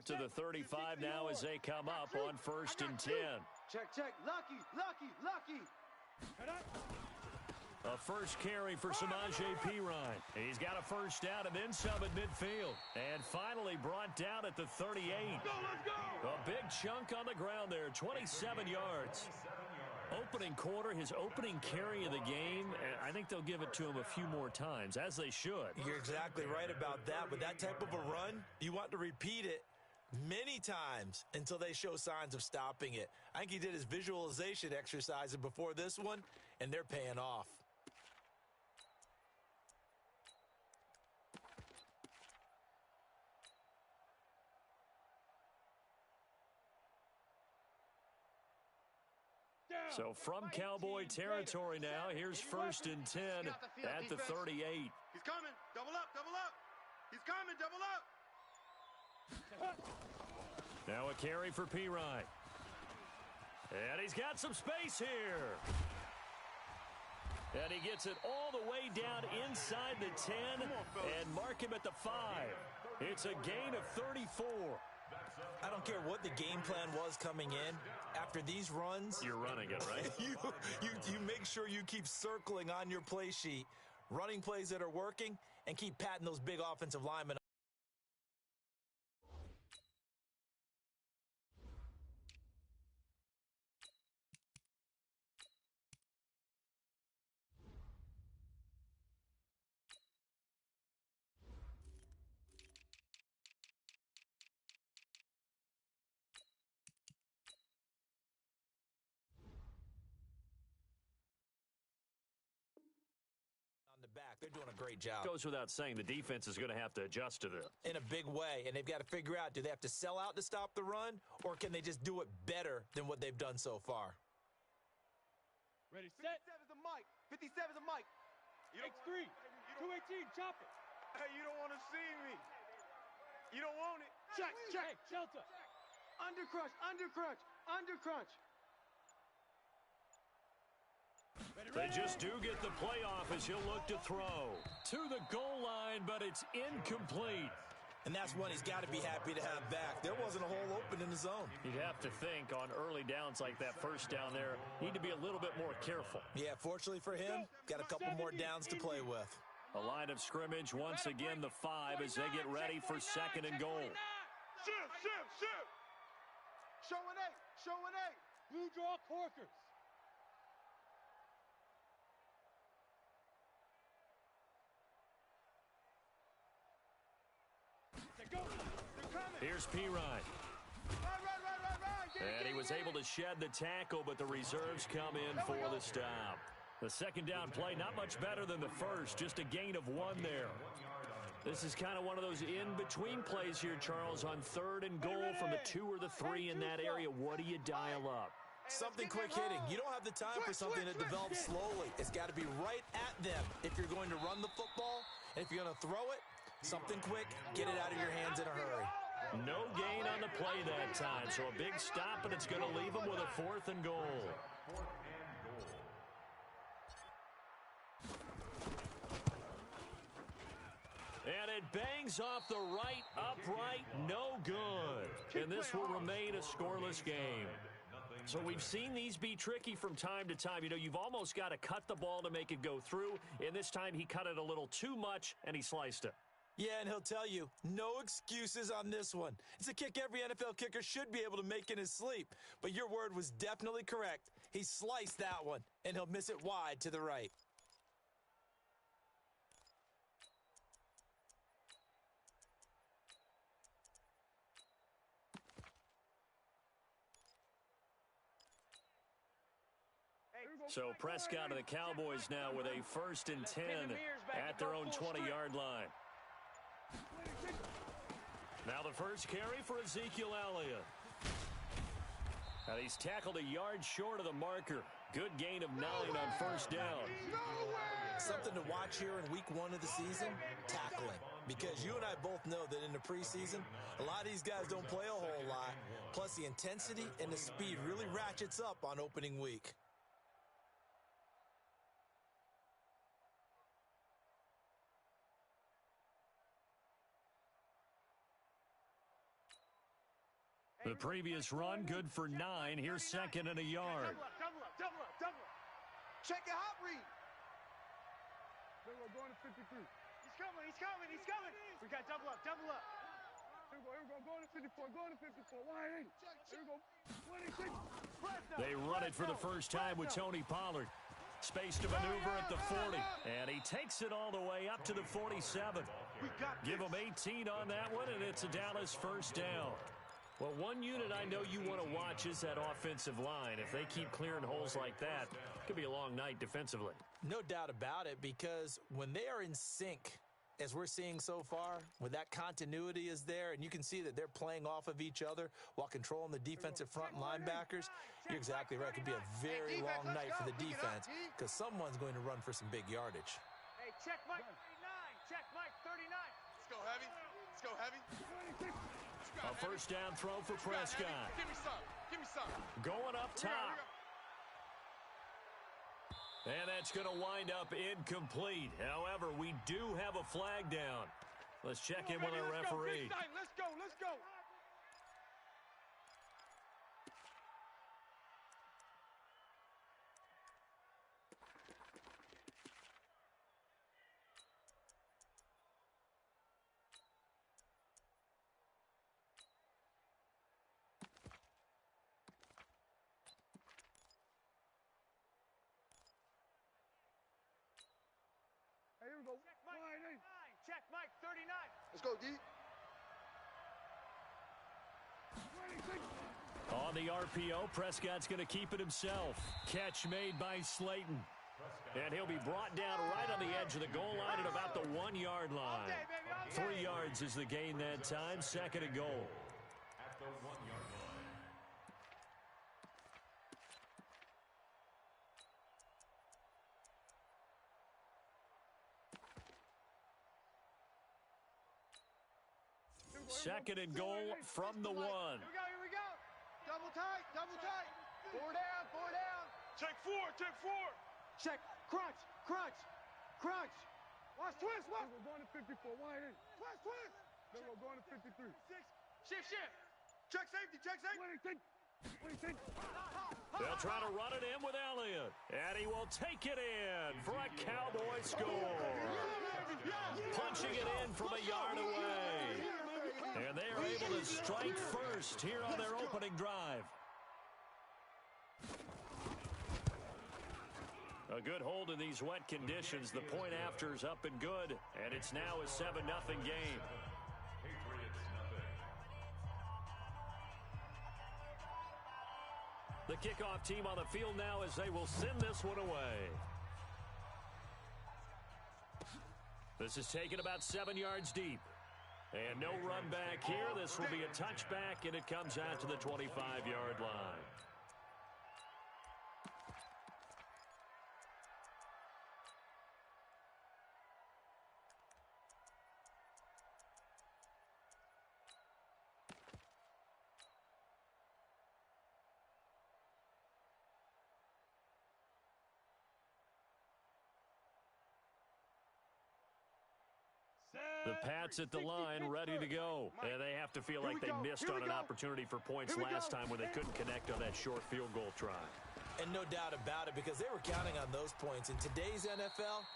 out to the 35 now as they come up on 1st and 10. Check. Lucky. A first carry for Samaje Perine. He's got a first down and then some at midfield. And finally brought down at the 38. Let's go! A big chunk on the ground there, 27 yards. Opening quarter, his opening carry of the game, and I think they'll give it to him a few more times, as they should. You're exactly right about that. With that type of a run, you want to repeat it many times until they show signs of stopping it. I think he did his visualization exercises before this one, and they're paying off. So from Cowboy territory now, here's 1st and 10 at the 38. He's coming. Double up. He's coming. Double up. Now a carry for Perine. And he's got some space here. And he gets it all the way down inside the 10 and mark him at the 5. It's a gain of 34. I don't care what the game plan was coming in. After these runs, you're running it, right? you make sure you keep circling on your play sheet, running plays that are working, and keep patting those big offensive linemen. Back. They're doing a great job. Goes without saying the defense is going to have to adjust to this. In a big way, and they've got to figure out, do they have to sell out to stop the run, or can they just do it better than what they've done so far? Ready, set. 57's the mic. 57's the mic. X3, 218, chop it. Hey, you don't want to see me. You don't want it. Check. Hey, shelter. Under crunch. They just do get the playoff as he'll look to throw to the goal line, but it's incomplete. And that's one he's got to be happy to have back. There wasn't a hole open in the zone. You'd have to think on early downs like that first down there, need to be a little bit more careful. Yeah, fortunately for him, got a couple more downs to play with. A line of scrimmage, once again the 5 as they get ready for 2nd and goal. Shift. Showing eight. Blue draw corkers. Here's Perine. And he was able to shed the tackle, but the reserves come in for the stop. The second down play, not much better than the first, just a gain of 1 there. This is kind of one of those in-between plays here, Charles, on 3rd and goal from the 2 or the 3 in that area. What do you dial up? Something quick hitting. You don't have the time for something that develops slowly. It's got to be right at them if you're going to run the football. And if you're going to throw it, something quick, get it out of your hands in a hurry. No gain on the play that time, so a big stop, and it's going to leave them with a 4th and goal. And it bangs off the right upright, no good. And this will remain a scoreless game. So we've seen these be tricky from time to time. You know, you've almost got to cut the ball to make it go through. And this time he cut it a little too much, and he sliced it. Yeah, and he'll tell you, no excuses on this one. It's a kick every NFL kicker should be able to make in his sleep. But your word was definitely correct. He sliced that one, and he'll miss it wide to the right. So Prescott and the Cowboys now with a 1st and 10 at their own 20-yard line. Now the first carry for Ezekiel Elliott. And he's tackled a yard short of the marker. Good gain of 9 on 1st down. Something to watch here in week 1 of the season, tackling. Because you and I both know that in the preseason, a lot of these guys don't play a whole lot. Plus the intensity and the speed really ratchets up on opening week. The previous run, good for 9. Here's second and a yard. Double up. Check your hot read. Here we go, going to 53. He's coming. We got double up. Here we go, going to 54, wide 8. Here we go, 26. They run it for the first time with Tony Pollard. Space to maneuver at the 40. And he takes it all the way up to the 47. Give him 18 on that one, and it's a Dallas first down. Well, one unit I know you want to watch is that offensive line. If they keep clearing holes like that, it could be a long night defensively. No doubt about it, because when they are in sync, as we're seeing so far, when that continuity is there, and you can see that they're playing off of each other while controlling the defensive front linebackers, you're exactly right. It could be a very long night for the defense because someone's going to run for some big yardage. Hey, check Mike 39. Check Mike 39. Let's go heavy. A first down throw for Prescott. Give me some. Going up top. And that's going to wind up incomplete. However, we do have a flag down. Let's check in with our referee. Let's go. Here we go, wide 8. Check Mike 39. Let's go, D. 26. On the RPO, Prescott's going to keep it himself. Catch made by Slayton. And he'll be brought down right on the edge of the goal line at about the 1 yard line. 3 yards is the gain that time, second and goal. At the 1 yard line. Second and goal from the 1. Here we go. Double tight. Four down. Check four. Check. Crunch. Watch twist. Here we go, going to 54, wide 8. Twist. Here we go, going to 53. Shift. Check safety. 26. They'll try to run it in with Elliott. And he will take it in for a Cowboy score. Punching it in from a yard away. And they are able to strike first here on their opening drive. A good hold in these wet conditions. The point after is up and good. And it's now a 7-0 game. Patriots nothing. The kickoff team on the field now as they will send this one away. This is taken about 7 yards deep. And no run back here. This will be a touchback, and it comes out to the 25-yard line. The Pats at the line, ready to go. And they have to feel like they missed on an opportunity for points last time when they couldn't connect on that short field goal try. And no doubt about it, because they were counting on those points. In today's NFL,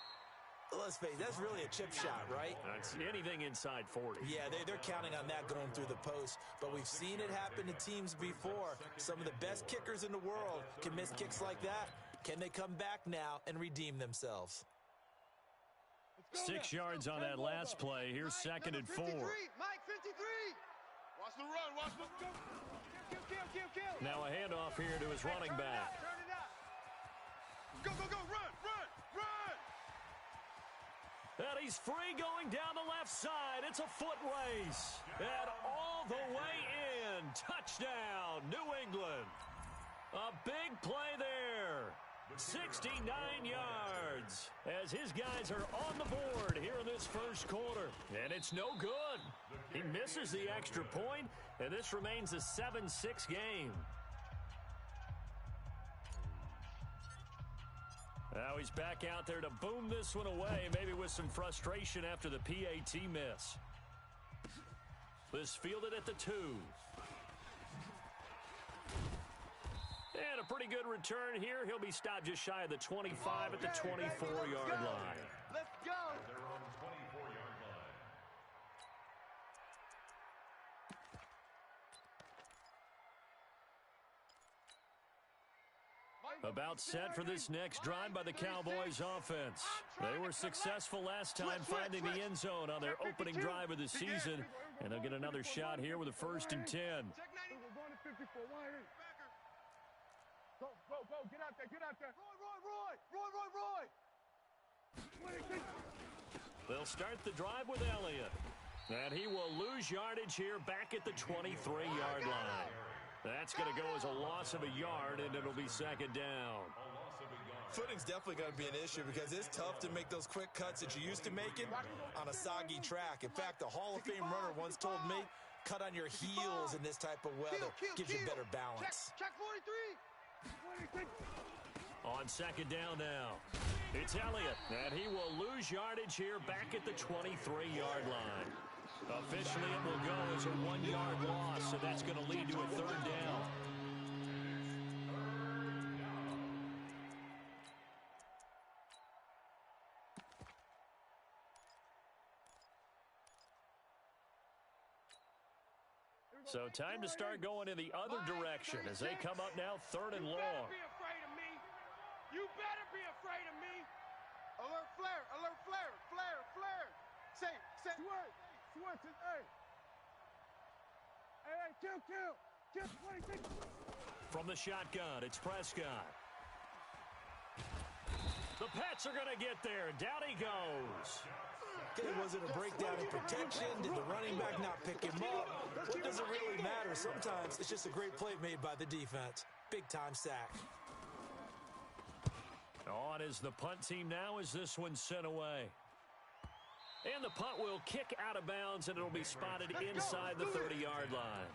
let's face it, that's really a chip shot, right? That's anything inside 40. Yeah, they're counting on that going through the post. But we've seen it happen to teams before. Some of the best kickers in the world can miss kicks like that. Can they come back now and redeem themselves? 6 yards on that last play. Here's second and 4. Mike 53. Watch the run. Kill. Now a handoff here to his running back. Turn it up. Go. Run. And he's free going down the left side. It's a foot race. And all the way in. Touchdown, New England. A big play there. 69 yards as his guys are on the board here in this first quarter. And it's no good. He misses the extra point, and this remains a 7-6 game. Now he's back out there to boom this one away, maybe with some frustration after the PAT miss. This fielded at the 2. And a pretty good return here. He'll be stopped just shy of the 25 at the 24-yard line. Let's go. Their own 24-yard line. About set for this next drive by the Cowboys offense. They were successful last time finding the end zone on their opening drive of the season, and they'll get another shot here with a 1st and 10. Check 90. We're going to 54. Wide eight. Backer. Go, go, go. Get out there. Get out there. Roy. They'll start the drive with Elliott. And he will lose yardage here back at the 23-yard line. That's going to go as a loss of a yard, and it'll be 2nd down. Footing's definitely going to be an issue because it's tough to make those quick cuts that you used to making on a soggy track. In fact, the Hall of Fame runner once told me, cut on your heels in this type of weather. Gives you better balance. Check 43. On 2nd down now, it's Elliott, and he will lose yardage here back at the 23-yard line. Officially, it will go as a 1-yard loss, and that's going to lead to a 3rd down. So time to start going in the other direction as they come up now 3rd and long. Be afraid of me. You better be afraid of me. Alert flare. Say. Switch it. Hey. Hey, kill. 26. From the shotgun, it's Prescott. The Pats are going to get there. Down he goes. Okay, was it a breakdown in protection? Did the running back not pick him up? What does it really matter? Sometimes it's just a great play made by the defense. Big-time sack. On is the punt team now as this one's sent away. And the punt will kick out of bounds, and it'll be spotted inside the 30-yard line.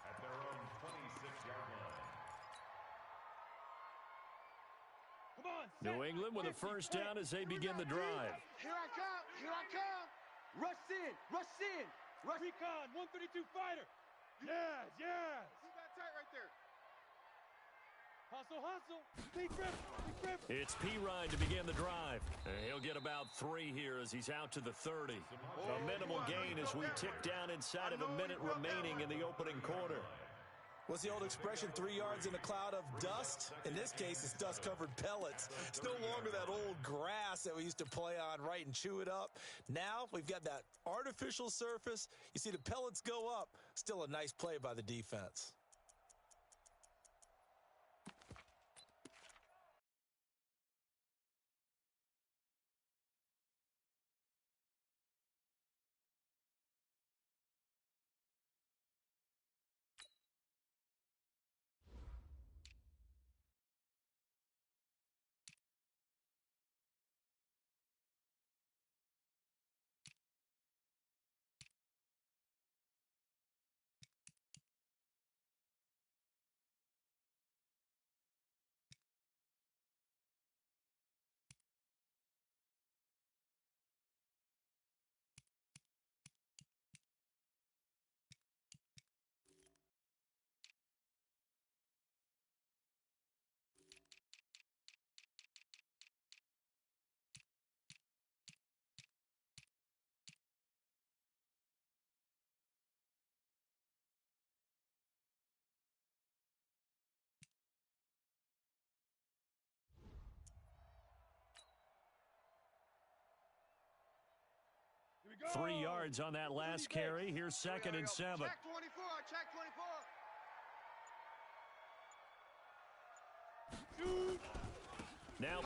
At their own 26-yard line. Come on. New England with a 1st down as they begin the drive. Here I come. Rush in. Recon, 132 fighter. Yes. Move that tight right there. Hustle. Big grip. It's P-Ride to begin the drive. And he'll get about 3 here as he's out to the 30. A minimal gain as we tick down inside of a minute remaining in the opening quarter. What's the old expression, 3 yards in a cloud of dust? In this case, it's dust-covered pellets. It's no longer that old grass that we used to play on, right, and chew it up. Now we've got that artificial surface. You see the pellets go up. Still a nice play by the defense. Go. 3 yards on that last carry. Here's 2nd and 7. Check 24. Now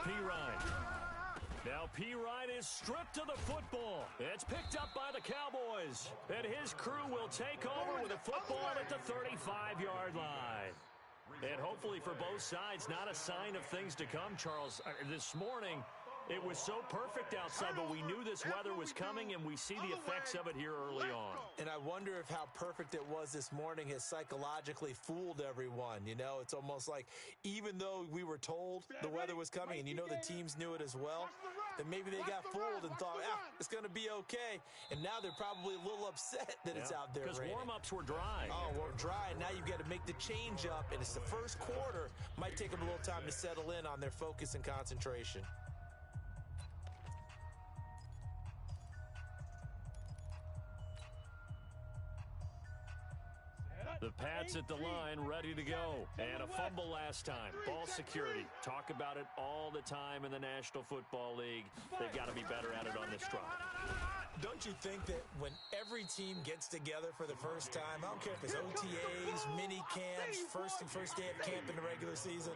P-Ride is stripped to the football. It's picked up by the Cowboys. And his crew will take over with a football at the 35-yard line. And hopefully for both sides, not a sign of things to come, Charles. This morning, it was so perfect outside, but we knew this weather was coming, and we see the effects of it here early on. And I wonder if how perfect it was this morning has psychologically fooled everyone. You know, it's almost like even though we were told the weather was coming, and you know the teams knew it as well, then maybe they got fooled and thought, it's going to be okay. And now they're probably a little upset that it's out there because raining. Warm-ups were dry. Oh, well, dry. Now you've got to make the change up, and it's the first quarter. Might take them a little time to settle in on their focus and concentration. The Pats at the line, ready to go. And a fumble last time. Ball security. Talk about it all the time in the National Football League. They've got to be better at it on this drive. Don't you think that when every team gets together for the first time, I don't care if it's OTAs, mini camps, first day of camp in the regular season,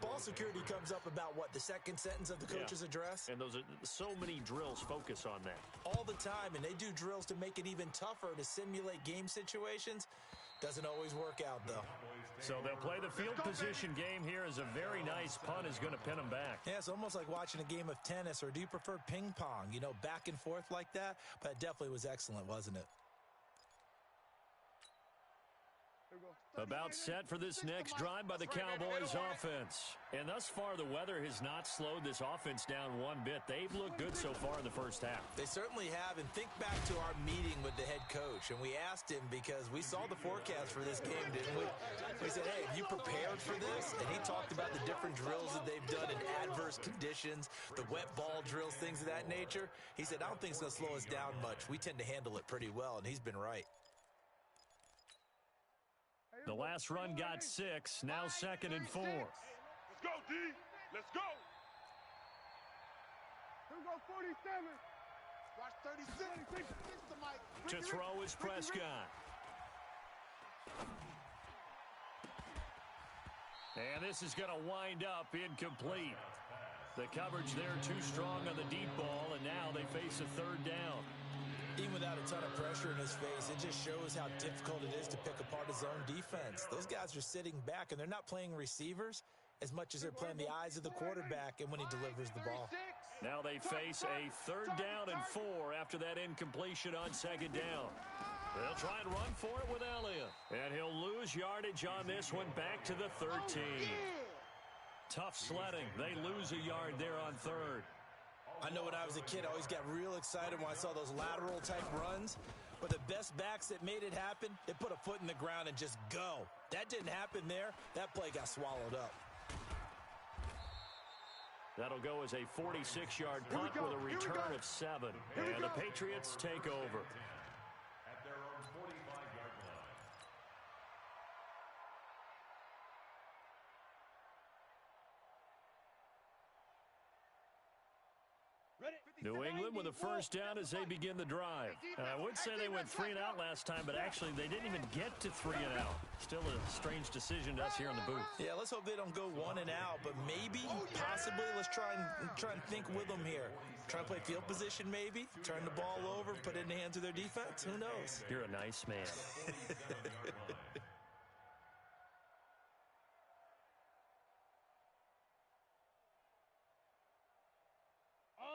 ball security comes up about what, the second sentence of the coach's address? And those are so many drills focus on that. All the time, and they do drills to make it even tougher to simulate game situations. Doesn't always work out, though. So they'll play the field position game here as a very nice punt is going to pin them back. Yeah, it's almost like watching a game of tennis, or do you prefer ping pong? You know, back and forth like that? But it definitely was excellent, wasn't it? About set for this next drive by the Cowboys offense. And thus far, the weather has not slowed this offense down one bit. They've looked good so far in the first half. They certainly have. And think back to our meeting with the head coach. And we asked him, because we saw the forecast for this game, didn't we? We said, hey, have you prepared for this? And he talked about the different drills that they've done in adverse conditions, the wet ball drills, things of that nature. He said, I don't think it's going to slow us down much. We tend to handle it pretty well, and he's been right. The last run got 6, now 2nd and 4. Let's go, D. Let's go. Here we go, 47. Watch 36. To throw is Prescott. And this is going to wind up incomplete. The coverage there too strong on the deep ball, and now they face a 3rd down. Even without a ton of pressure in his face, it just shows how difficult it is to pick apart his own defense. Those guys are sitting back, and they're not playing receivers as much as they're playing the eyes of the quarterback and when he delivers the ball. Now they face a 3rd down and 4 after that incompletion on 2nd down. They'll try and run for it with Elliott. And he'll lose yardage on this one, back to the 13. Tough sledding. They lose a yard there on 3rd. I know when I was a kid, I always got real excited when I saw those lateral-type runs. But the best backs that made it happen, they put a foot in the ground and just go. That didn't happen there. That play got swallowed up. That'll go as a 46-yard punt with a return of 7. And the Patriots take over. At their own 45-yard line. New England with a 1st down as they begin the drive. I would say they went 3 and out last time, but actually they didn't even get to 3 and out. Still a strange decision to us here in the booth. Yeah, let's hope they don't go 1 and out, but maybe, possibly, let's try and think with them here. Try and play field position maybe, turn the ball over, put it in the hands of their defense. Who knows? You're a nice man.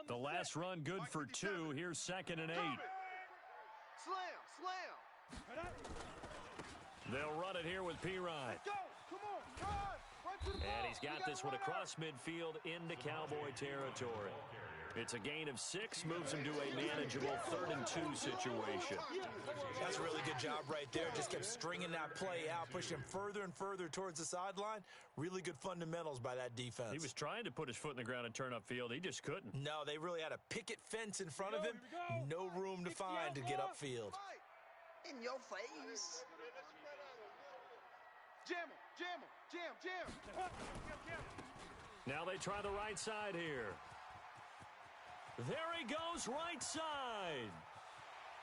The last run good for 2. Here's 2nd and 8. Slam. They'll run it here with Pirine. Go. Come on. Run. And he's got this one across midfield into Cowboy territory. It's a gain of 6, moves him to a manageable 3rd and 2 situation. That's a really good job right there. Just kept stringing that play out, pushing him further and further towards the sideline. Really good fundamentals by that defense. He was trying to put his foot in the ground and turn upfield. He just couldn't. No, they really had a picket fence in front of him. No room to find to get upfield. In your face. Jam him. Jam. Now they try the right side here. There he goes, right side.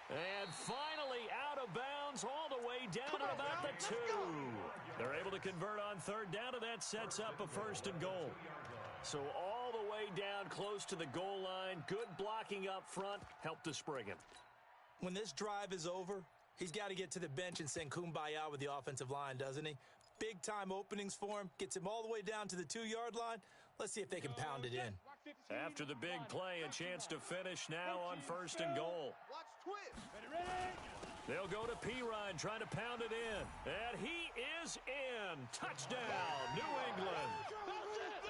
And finally out of bounds all the way down at about the 2. They're able to convert on 3rd down, and that sets up a 1st and goal. So all the way down close to the goal line. Good blocking up front. Helped to spring him. When this drive is over, he's got to get to the bench and sing kumbaya with the offensive line, doesn't he? Big-time openings for him. Gets him all the way down to the 2-yard line. Let's see if they can pound it in. After the big play, a chance to finish now on 1st and goal. Watch twist. They'll go to Pirine, trying to pound it in. And he is in. Touchdown, New England.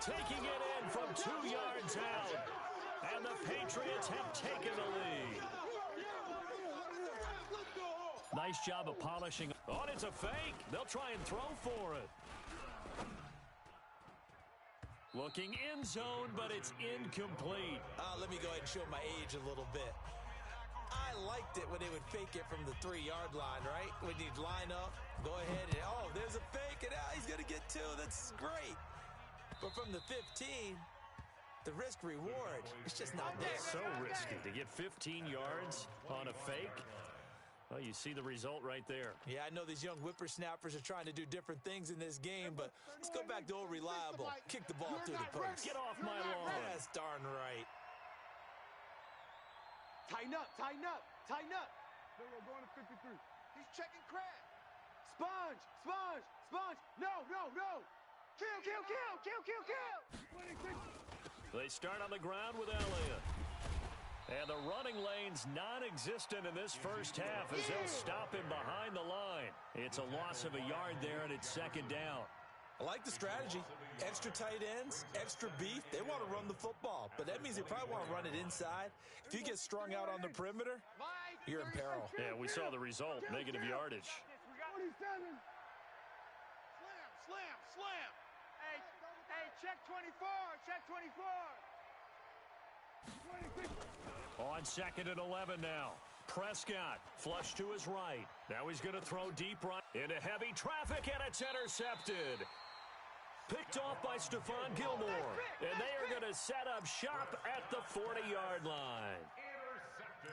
Taking it in from 2 yards out. And the Patriots have taken the lead. Nice job of polishing. Oh, it's a fake. They'll try and throw for it. Looking in zone, but it's incomplete. Let me go ahead and show my age a little bit. I liked it when they would fake it from the 3-yard line, right? When you'd line up, go ahead and, oh, there's a fake, and he's going to get 2. That's great. But from the 15, the risk-reward, it's just not there. So risky to get 15 yards on a fake. Well, you see the result right there. Yeah, I know these young whippersnappers are trying to do different things in this game, but let's go back to old reliable. Kick the ball through the post. Get off my lawn. That's darn right. Tighten up, tighten up, tighten up. There we go, going to 53. He's checking crack. Sponge, sponge, sponge. No, no, no. Kill, kill, kill, kill, kill, kill. 26. They start on the ground with Elliott. And the running lane's non-existent in this first half as they'll stop him behind the line. It's a loss of a yard there, and it's second down. I like the strategy. Extra tight ends, extra beef. They want to run the football, but that means they probably want to run it inside. If you get strung out on the perimeter, you're in peril. Yeah, we saw the result, negative yardage. 47. Slam, slam, slam. Hey, check 24, check 24. 26. On second and 11 now. Prescott flush to his right. Now he's going to throw deep right into heavy traffic, and it's intercepted. Picked off by Stephon Gilmore. And they are going to set up shop at the 40-yard line.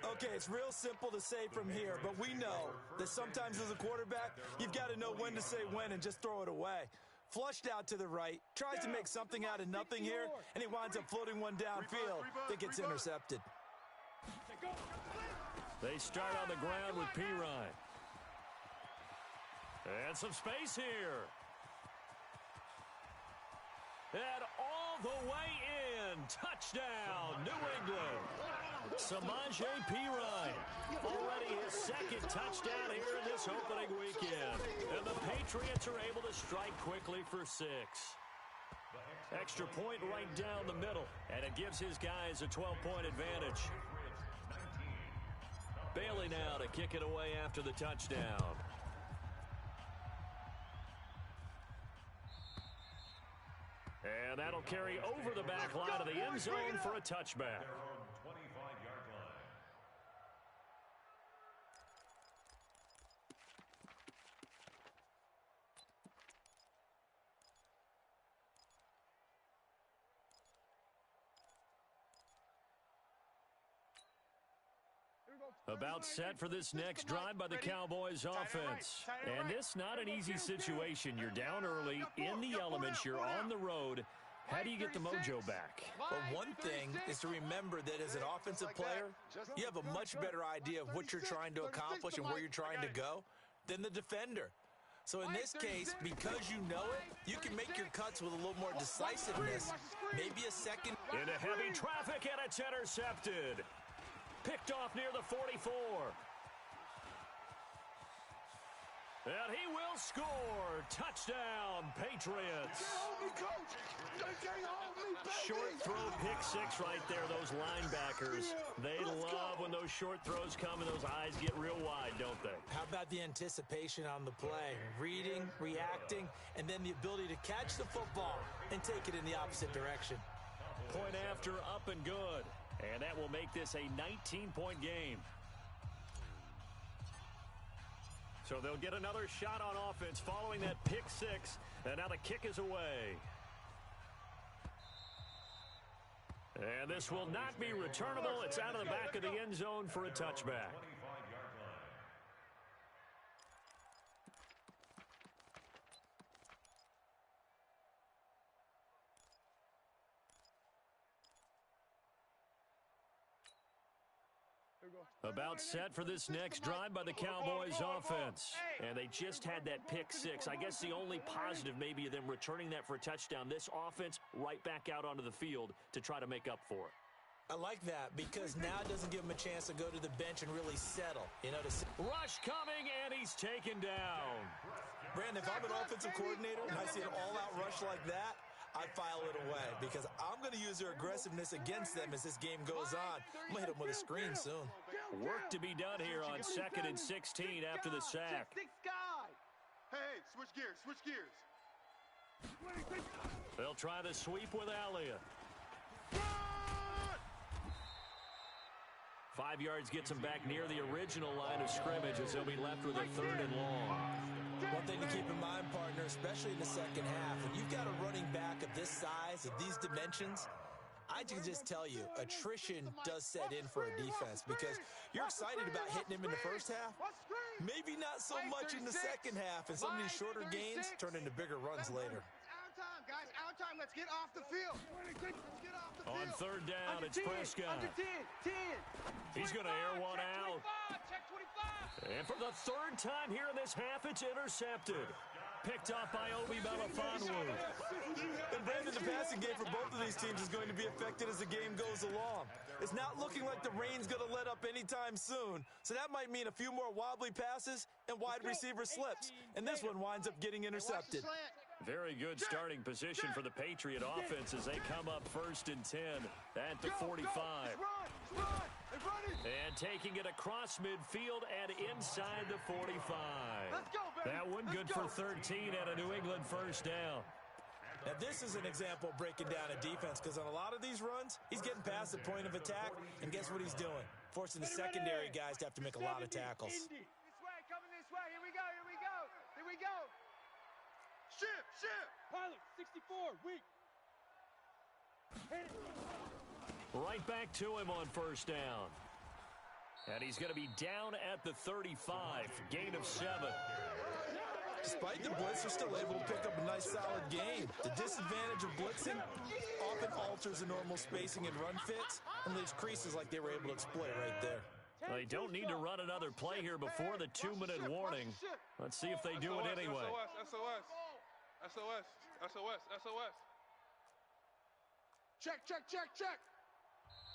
Okay, it's real simple to say from here, but we know that sometimes as a quarterback, you've got to know when to say when and just throw it away. Flushed out to the right, tries to make something out of nothing here, and he winds up floating one downfield that gets intercepted. They start on the ground with Pirine. And some space here. And all the way in. Touchdown, New England. Samaje Pirine. Already his second touchdown here in this opening weekend. And the Patriots are able to strike quickly for 6. Extra point right down the middle. And it gives his guys a 12-point advantage. Bailey now to kick it away after the touchdown. And that'll carry over the back line of the end zone for a touchback. About set for this next drive by the Cowboys offense. And this not an easy situation. You're down early, in the elements, you're on the road. How do you get the mojo back? Well, one thing is to remember that as an offensive player, you have a much better idea of what you're trying to accomplish and where you're trying to go than the defender. So in this case, because you know it, you can make your cuts with a little more decisiveness, maybe a second. Into heavy traffic, and it's intercepted. Picked off near the 44. And he will score. Touchdown, Patriots. Short throw, pick 6 right there, those linebackers. They love when those short throws come and those eyes get real wide, don't they? How about the anticipation on the play? Reading, reacting, and then the ability to catch the football and take it in the opposite direction. Point after, up and good. And that will make this a 19-point game. So they'll get another shot on offense following that pick 6. And now the kick is away. And this will not be returnable. It's out of the back of the end zone for a touchback. About set for this next drive by the Cowboys offense. And they just had that pick 6. I guess the only positive maybe of them returning that for a touchdown. This offense right back out onto the field to try to make up for it. I like that because now it doesn't give him a chance to go to the bench and really settle. You know, Rush coming, and he's taken down. Brandon, if I'm an offensive coordinator and I see an all-out rush like that, I'd file it away because I'm going to use their aggressiveness against them as this game goes on. I'm going to hit them with a screen soon. Work to be done here on 2nd and 16 after the sack. Hey, switch gears, switch gears. They'll try the sweep with Alia. 5 yards gets him back near the original line of scrimmage as they'll be left with a 3rd and long. One thing to keep in mind, partner, especially in the second half, when you've got a running back of this size, of these dimensions, I can just tell you, attrition does set in for a defense because you're excited about hitting him in the first half, maybe not so much in the second half, and some of these shorter gains turn into bigger runs later. Our time, guys, our time. Let's get off the field. Get off the On field. 3rd down, Under it's 10, Prescott. Under 10. He's going to air one out. Check 25. And for the 3rd time here in this half, it's intercepted. Picked off by Obi Melifonwu. And Brandon, the passing game for both of these teams is going to be affected as the game goes along. It's not looking like the rain's going to let up anytime soon, so that might mean a few more wobbly passes and wide receiver slips. And this one winds up getting intercepted. Very good starting position for the Patriot offense as they come up 1st and 10 at the 45. And taking it across midfield and inside the 45. That one good for 13 and a New England 1st down. Now, this is an example of breaking down a defense because on a lot of these runs, he's getting past the point of attack, and guess what he's doing? Forcing the secondary guys to have to make a lot of tackles. This way, coming this way. Here we go, here we go. Here we go. Shift. Pilot, 64, weak. Right back to him on 1st down. And he's going to be down at the 35, gain of 7. Despite the blitz, they're still able to pick up a nice solid game. The disadvantage of blitzing often alters the normal spacing and run fits and leaves creases like they were able to exploit right there. They don't need to run another play here before the 2-minute warning. Let's see if they do it anyway. SOS. Check.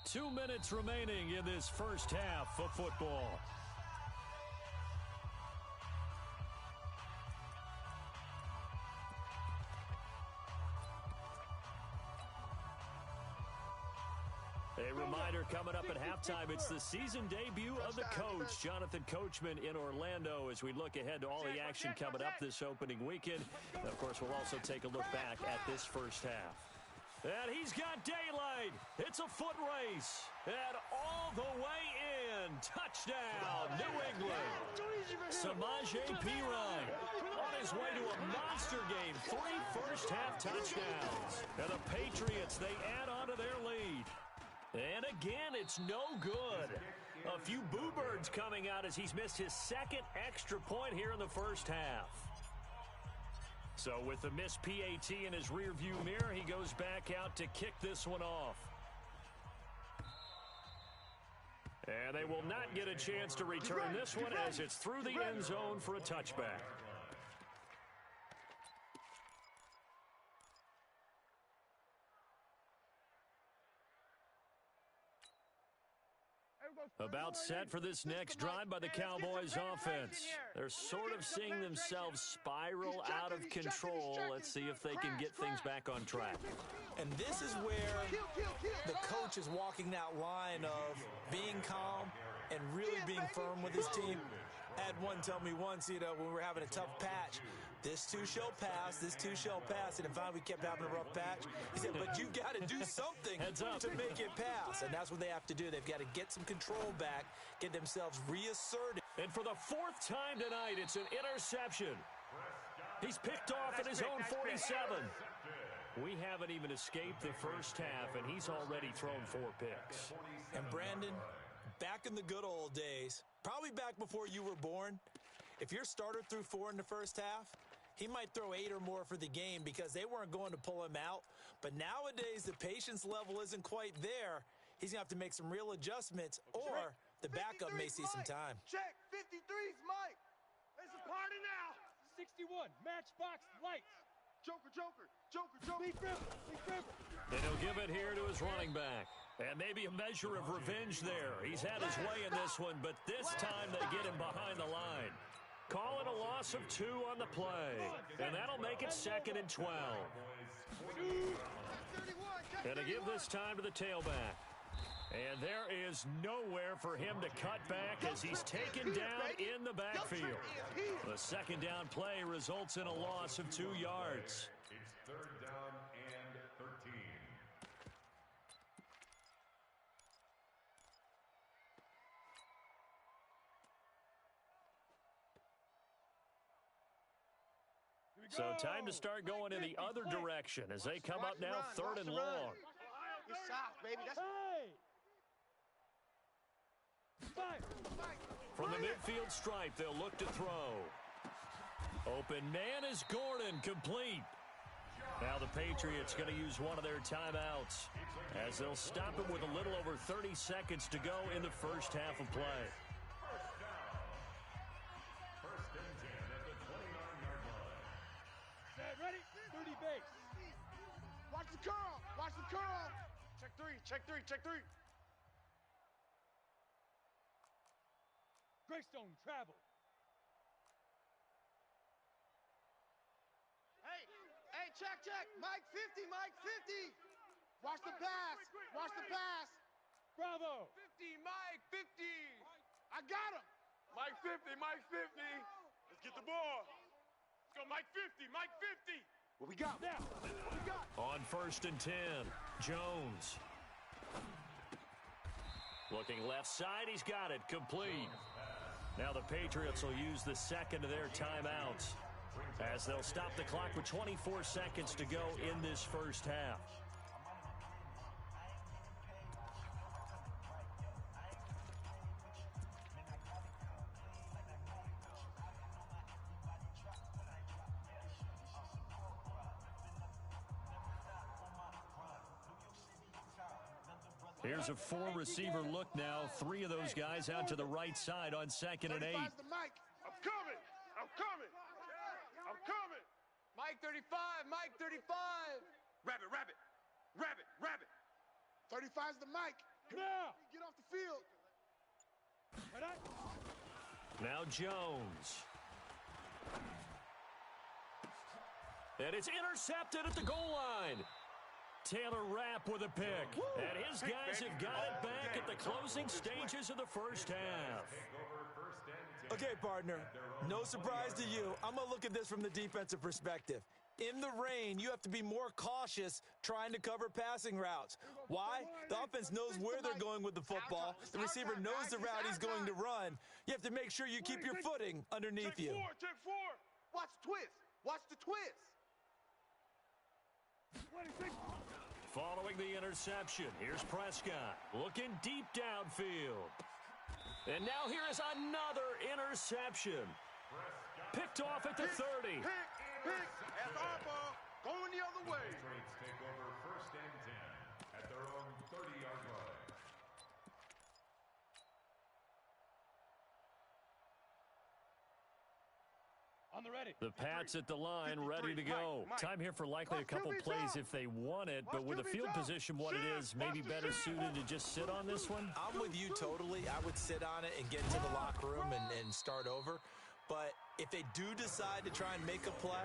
2 minutes remaining in this 1st half of football. A reminder coming up at halftime, it's the season debut of the coach, Jonathan Coachman in Orlando, as we look ahead to all the action coming up this opening weekend. And of course, we'll also take a look back at this 1st half. And he's got daylight. It's a foot race. And all the way in. Touchdown, New England. Samaje Perine on his way to a monster game. 3 first-half touchdowns. And the Patriots, they add on to their lead. And again, it's no good. A few boo birds coming out as he's missed his 2nd extra point here in the 1st half. So with the missed PAT in his rearview mirror, he goes back out to kick this one off. And they will not get a chance to return this one as it's through the end zone for a touchback. About set for this next drive by the Cowboys offense. They're sort of seeing themselves spiral out of control. Let's see if they can get things back on track. And this is where the coach is walking that line of being calm and really being firm with his team. I had one tell me once, when we were having a tough patch, this too shall pass, this too shall pass. And if we kept having a rough patch, he said, but you've got to do something to make it pass. And that's what they have to do. They've got to get some control back, get themselves reasserted. And for the 4th time tonight, it's an interception. He's picked off at his own 47. We haven't even escaped the 1st half, and he's already thrown 4 picks. And Brandon, back in the good old days, probably back before you were born, if your starter threw 4 in the 1st half, he might throw 8 or more for the game because they weren't going to pull him out. But nowadays, the patience level isn't quite there. He's going to have to make some real adjustments, or the backup may see some time. Check, 53's Mike. It's a party now. 61, matchbox lights. Joker. Big River. And he'll give it here to his running back. And maybe a measure of revenge there. He's had his way in this one, but this time they get him behind the line. Call it a loss of 2 on the play. And that'll make it 2nd and 12. And to give this time to the tailback. And there is nowhere for him to cut back as he's taken down in the backfield. The second down play results in a loss of 2 yards. It's third down and 13. So time to start going in the other direction as they come up now third and long. You're soft, baby. That's From the midfield stripe, they'll look to throw. Open man is Gordon, complete. Now the Patriots going to use one of their timeouts as they'll stop it with a little over 30 seconds to go in the first half of play. First and 10 at the 29-yard line. Set, ready? 30 base. watch the curl. Watch the curl. Check three. Check three. Check three. Greystone, travel. Hey, check. Mike 50. Mike 50. Watch the pass. Watch the pass. Bravo. 50. Mike 50. I got him. Mike 50, Mike 50. Let's get the ball. Let's go, Mike 50, Mike 50. What we got? Now. What we got? On first and 10, Jones. Looking left side, he's got it, complete. Now the Patriots will use the second of their timeouts as they'll stop the clock with 24 seconds to go in this first half. Here's a four-receiver look now. 3 of those guys out to the right side on second and 8. 35's the Mike. I'm coming. I'm coming. I'm coming. Mike 35. Mike 35. Rabbit, rabbit. Rabbit, rabbit. 35's the Mike. Now. Get off the field. Right on. Now Jones. And it's intercepted at the goal line. Taylor Rapp with a pick. And his guys have got it back at the closing stages of the first half. Okay, partner, no surprise to you. I'm going to look at this from the defensive perspective. In the rain, you have to be more cautious trying to cover passing routes. Why? The offense knows where they're going with the football. The receiver knows the route he's going to run. You have to make sure you keep your footing underneath you. Check four. Watch the twist. Watch the twist. 26. Following the interception, here's Prescott looking deep downfield. And now here is another interception. Picked off at the 30. Pick. That's our ball. Going the other way. Patriots take over first and 10 at their own 30-yard line. On the ready. The Pats at the line, ready to go. Mike. Time here for likely a couple QB plays drop. if they want it, but Watch with the QB field drop. position what it is, maybe Watch the better shift. suited to just sit on this one. I'm with you totally. I would sit on it and get into the locker room and start over. But if they do decide to try and make a play,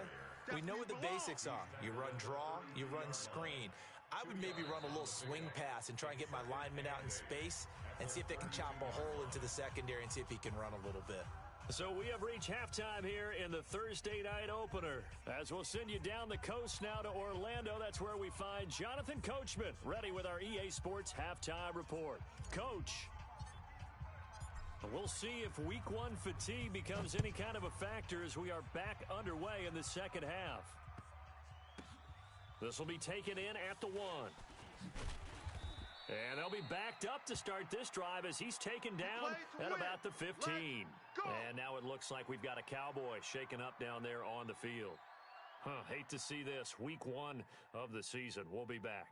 we know what the basics are. You run draw, you run screen. I would maybe run a little swing pass and try and get my lineman out in space and see if they can chop a hole into the secondary and see if he can run a little bit. So we have reached halftime here in the Thursday night opener. As we'll send you down the coast now to Orlando, that's where we find Jonathan Coachman ready with our EA Sports halftime report. Coach, we'll see if week 1 fatigue becomes any kind of a factor as we are back underway in the second half. This will be taken in at the 1. And they'll be backed up to start this drive as he's taken down at about the 15. And now it looks like we've got a Cowboy shaking up down there on the field. Hate to see this. Week 1 of the season. We'll be back.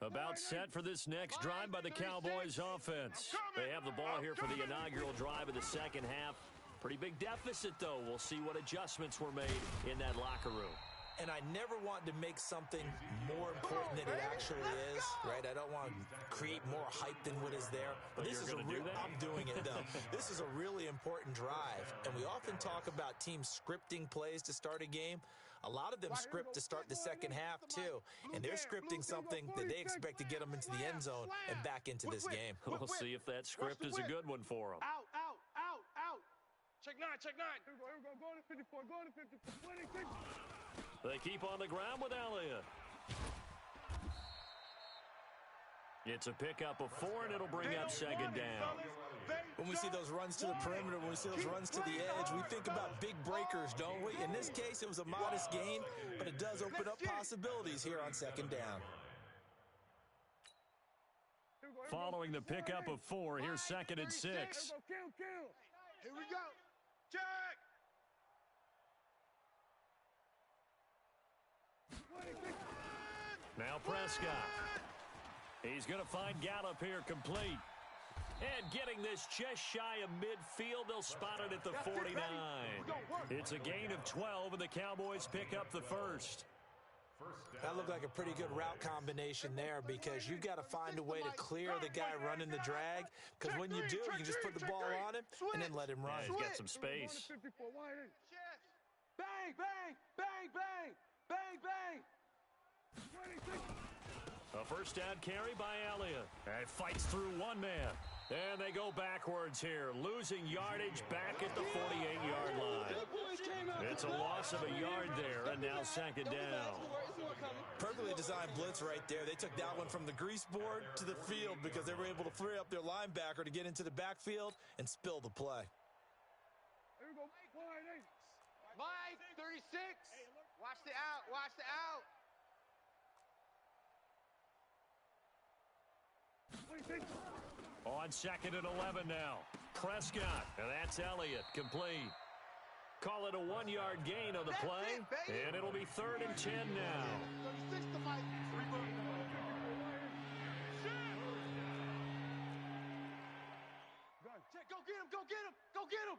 About set for this next drive by the Cowboys offense. They have the ball here for the inaugural drive of the second half. Pretty big deficit, though. We'll see what adjustments were made in that locker room. And I never want to make something more important than it actually is, right? I don't want to create more hype than what is there. But this is a real, I'm doing it, though. This is a really important drive. And we often talk about teams scripting plays to start a game. A lot of them script to start the second half, too. And they're scripting something that they expect to get them into the end zone and back into this game. We'll see if that script is a good one for them. Out, out, out, out. Check 9, check 9. Here we go, go to 54, go to 54, 26. They keep on the ground with Elliott. It's a pickup of 4, and it'll bring up second down. When we see those runs to the perimeter, when we see those runs to the edge, we think about big breakers, don't we? In this case, it was a modest gain, but it does open up possibilities here on second down. Following the pickup of 4, here's second and 6. Kill, kill. Here we go. Check. 26. Now Prescott. He's going to find Gallup here complete. And getting this just shy of midfield, they'll spot it at the 49. It's a gain of 12, and the Cowboys pick up the first. That looked like a pretty good route combination there because you've got to find a way to clear the guy running the drag, because when you do, you can just put the ball on him and then let him run. Yeah, he's got some space. 54, wide in. Bang, bang, bang, bang, bang, bang. 26. A first down carry by Elliott. And fights through one man. And they go backwards here, losing yardage back at the 48-yard line. It's a loss of a yard there, and now second down. Perfectly designed blitz right there. They took that one from the grease board to the field because they were able to free up their linebacker to get into the backfield and spill the play. Here we go, wide in. Mike, 36. Watch the out, watch the out. 26. On second and 11 now. Prescott, and that's Elliott, complete. Call it a 1-yard gain on the play, and it'll be third and 10 now. 36 to Mike. Check, go get him, go get him, go get him.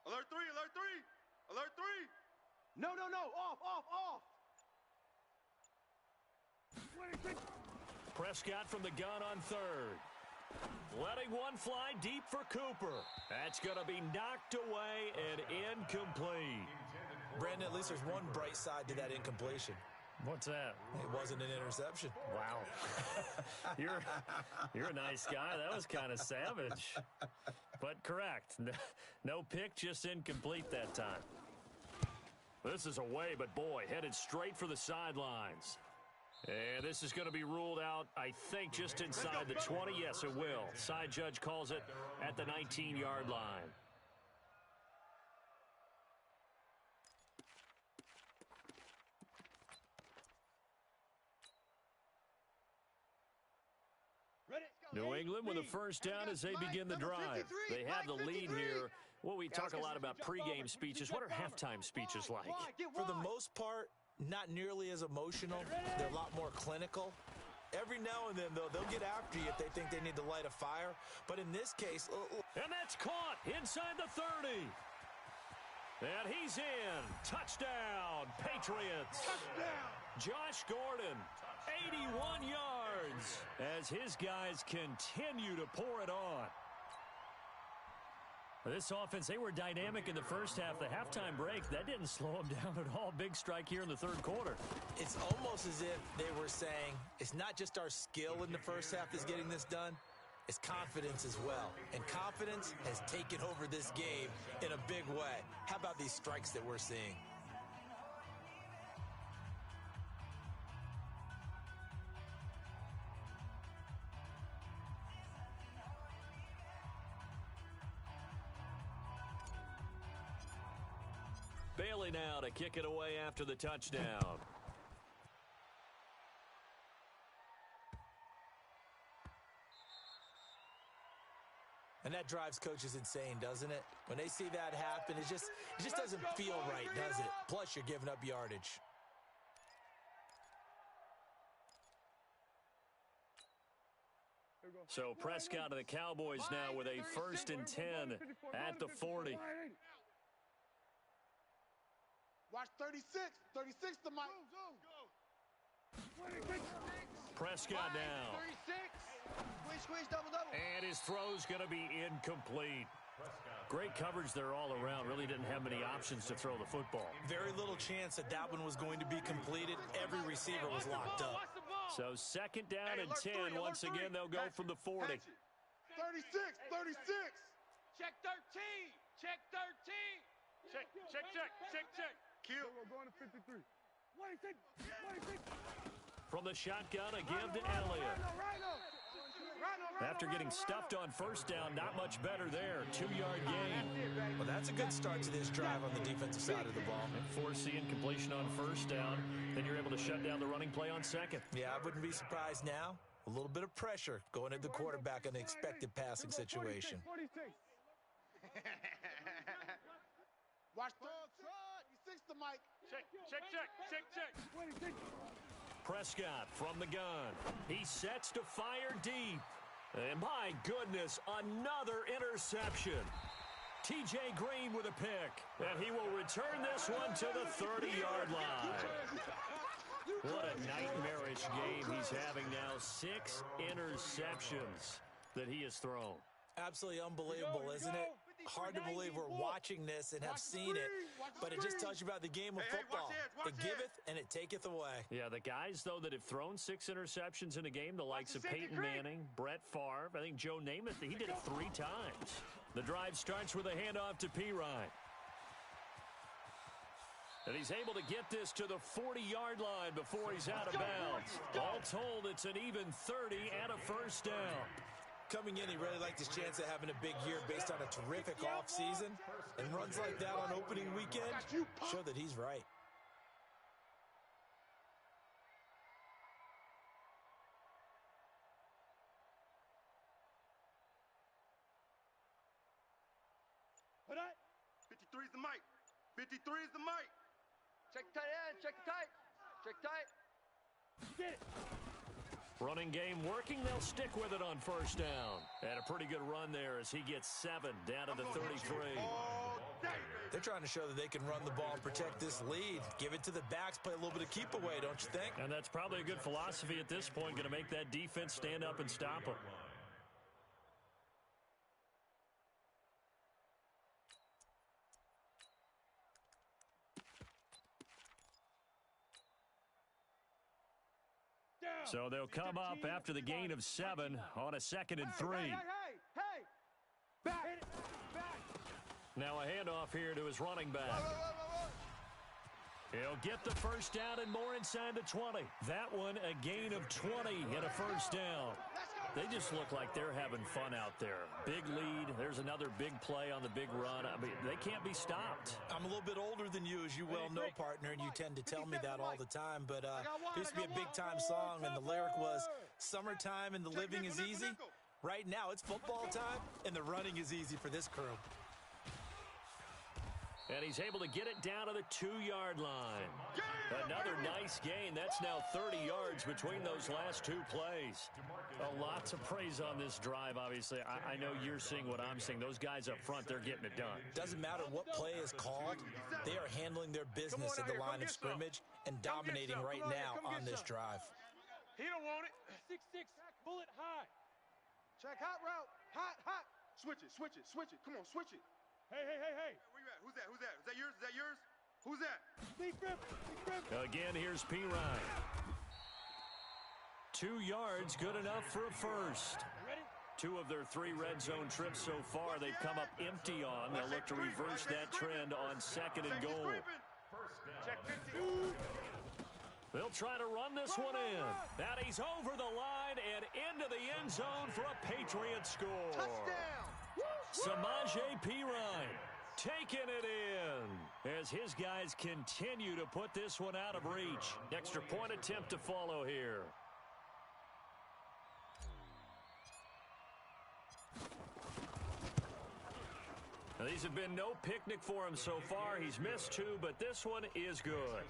Alert 3, alert 3. Alert 3. No, no, no, off, off, off. 26. Prescott from the gun on third. Letting one fly deep for Cooper. That's going to be knocked away and incomplete. Brandon, at least there's one bright side to that incompletion. What's that? It wasn't an interception. Wow. You're a nice guy. That was kind of savage. But correct. No pick, just incomplete that time. This is away, but boy, headed straight for the sidelines. And this is going to be ruled out, I think, just inside the 20. Yes, it will. Side judge calls it at the 19-yard line. New England with a first down as they begin the drive. They have the lead here. Well, we talk a lot about pregame speeches. What are halftime speeches like? For the most part, not nearly as emotional. They're a lot more clinical. Every now and then, though, they'll get after you if they think they need to light a fire. But in this case... And that's caught inside the 30. And he's in. Touchdown, Patriots. Touchdown. Josh Gordon, 81 yards as his guys continue to pour it on. This offense, they were dynamic in the first half. The halftime break, that didn't slow them down at all. Big strike here in the third quarter. It's almost as if they were saying, it's not just our skill in the first half that's getting this done, it's confidence as well. And confidence has taken over this game in a big way. How about these strikes that we're seeing? Bailey now to kick it away after the touchdown. And that drives coaches insane, doesn't it? When they see that happen, it just doesn't feel right, does it? Plus, you're giving up yardage. So Prescott and the Cowboys now with a first and 10 at the 40. Watch 36. 36 to Mike. Prescott now. 36. Squeeze, double. And his throw's going to be incomplete. Great coverage there all around. Really didn't have many options to throw the football. Very little chance that that one was going to be completed. Every receiver was locked up. So second down and 10. Once again, they'll go from the 40. 36. 36. Check 13. Check 13. Check. Kill. Going to 53. Wait. From the shotgun, a give to Elliott. After getting stuffed on first down, not much better there. 2-yard gain. Well, that's a good start to this drive on the defensive side of the ball. Force the incompletion on first down. Then you're able to shut down the running play on second. Yeah, I wouldn't be surprised now. A little bit of pressure going at the quarterback in an expected passing situation. 46. Watch 36 to Mike. Check. 26. Prescott from the gun. He sets to fire deep. And my goodness, another interception. T.J. Green with a pick. And he will return this one to the 30-yard line. What a nightmarish game he's having now. 6 interceptions that he has thrown. Absolutely unbelievable, isn't it? Hard to believe we're watching this and have seen it, but it just tells you about the game of football. It giveth and it taketh away. Yeah, the guys, though, that have thrown 6 interceptions in a game, the likes of Peyton Manning, Brett Favre, I think Joe Namath, he did it 3 times. The drive starts with a handoff to Pirine. And he's able to get this to the 40-yard line before he's out of bounds. All told, it's an even 30 and a first down. Coming in, he really liked his chance of having a big year based on a terrific offseason. And runs like that on opening weekend show that he's right. What that? 53 is the mic. 53 is the mic. Check tight end. Check tight. Check tight. Get it. Running game working. They'll stick with it on first down. And a pretty good run there as he gets 7 down to the 33. They're trying to show that they can run the ball and protect this lead. Give it to the backs, play a little bit of keep away, don't you think? And that's probably a good philosophy at this point. Going to make that defense stand up and stop him. So they'll come up after the gain of 7 on a 2nd and 3. Hey! Back! Now a handoff here to his running back. He'll get the first down and more inside the 20. That one a gain of 20 and a first down. They just look like they're having fun out there. Big lead. There's another big play on the big run. I mean, they can't be stopped. I'm a little bit older than you, as you well know, partner, and you tend to tell me that all the time. But there used to be a big-time song, and the lyric was, "Summertime and the living is easy." Right now, it's football time, and the running is easy for this crew. And he's able to get it down to the 2-yard line. Another nice gain. That's now 30 yards between those last 2 plays. A lot to praise on this drive, obviously. I know you're seeing what I'm seeing. Those guys up front, they're getting it done. Doesn't matter what play is called. They are handling their business at the line of scrimmage and dominating right now on this drive. He don't want it. 6-6. Bullet high. Check hot route. Hot. Switch it. Come on, switch it. Hey. Where you at? Who's that? Is that yours? Who's that? Big grip. Again, here's Pirine. 2 yards, good enough for a first. 2 of their 3 red zone trips so far, they've come up empty on. They'll look to reverse that trend on 2nd and goal. Check 50. They'll try to run this one in. And he's over the line and into the end zone for a Patriot score. Touchdown. Samaje Pirine taking it in as his guys continue to put this one out of reach. Extra point attempt to follow here. Now, these have been no picnic for him so far. He's missed 2, but this one is good.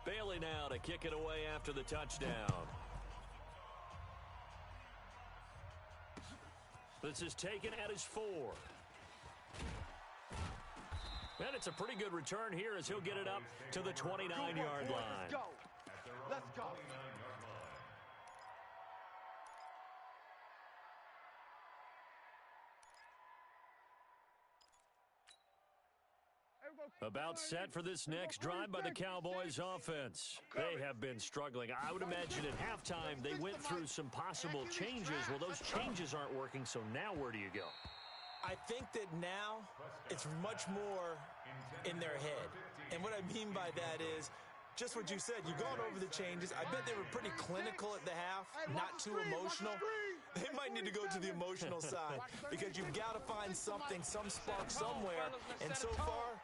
Bailey now to kick it away after the touchdown. This is taken at his 4. And it's a pretty good return here as he'll get it up to the 29-yard line. Let's go. Let's go. About set for this next drive by the Cowboys offense. They have been struggling. I would imagine at halftime they went through some possible changes. Well, those changes aren't working, so now where do you go? I think that now it's much more in their head. And what I mean by that is just what you said. You've gone over the changes. I bet they were pretty clinical at the half, not too emotional. They might need to go to the emotional side because you've got to find something, some spark somewhere. And so far,